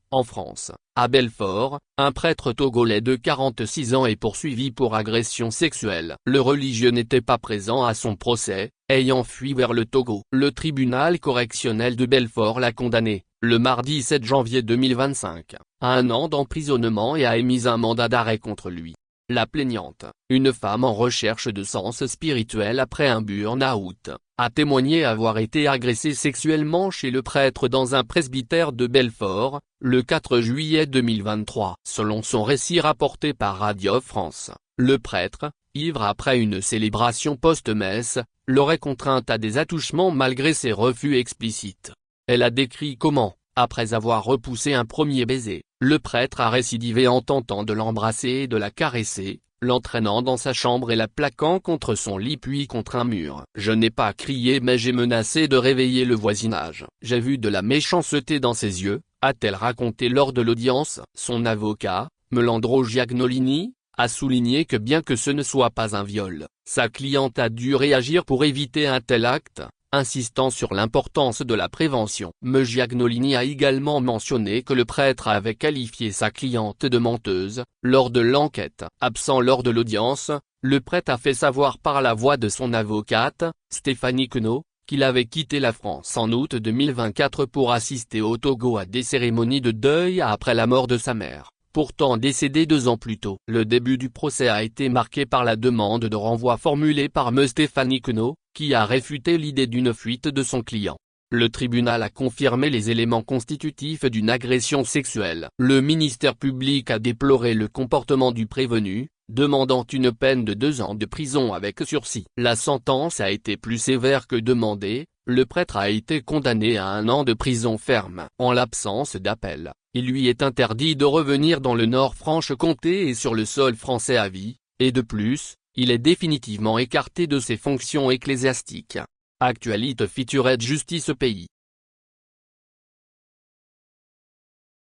En France, à Belfort, un prêtre togolais de 46 ans est poursuivi pour agression sexuelle. Le religieux n'était pas présent à son procès, ayant fui vers le Togo. Le tribunal correctionnel de Belfort l'a condamné, le mardi 7 janvier 2025, à 1 an d'emprisonnement et a émis un mandat d'arrêt contre lui. La plaignante, une femme en recherche de sens spirituel après un burn-out, a témoigné avoir été agressée sexuellement chez le prêtre dans un presbytère de Belfort, le 4 juillet 2023. Selon son récit rapporté par Radio France, le prêtre, ivre après une célébration post-messe, l'aurait contrainte à des attouchements malgré ses refus explicites. Elle a décrit comment, après avoir repoussé un premier baiser, le prêtre a récidivé en tentant de l'embrasser et de la caresser, l'entraînant dans sa chambre et la plaquant contre son lit puis contre un mur. « Je n'ai pas crié mais j'ai menacé de réveiller le voisinage. J'ai vu de la méchanceté dans ses yeux », a-t-elle raconté lors de l'audience. Son avocat, Melandro Giagnolini, a souligné que bien que ce ne soit pas un viol, sa cliente a dû réagir pour éviter un tel acte, insistant sur l'importance de la prévention. Giagnolini a également mentionné que le prêtre avait qualifié sa cliente de menteuse, lors de l'enquête. Absent lors de l'audience, le prêtre a fait savoir par la voix de son avocate, Stéphanie Queneau, qu'il avait quitté la France en août 2024 pour assister au Togo à des cérémonies de deuil après la mort de sa mère, pourtant décédée 2 ans plus tôt. Le début du procès a été marqué par la demande de renvoi formulée par Stéphanie Queneau, qui a réfuté l'idée d'une fuite de son client. Le tribunal a confirmé les éléments constitutifs d'une agression sexuelle. Le ministère public a déploré le comportement du prévenu, demandant une peine de 2 ans de prison avec sursis. La sentence a été plus sévère que demandé, le prêtre a été condamné à 1 an de prison ferme. En l'absence d'appel, il lui est interdit de revenir dans le Nord-Franche-Comté et sur le sol français à vie, et de plus, il est définitivement écarté de ses fonctions ecclésiastiques. Actualité featured Justice Pays.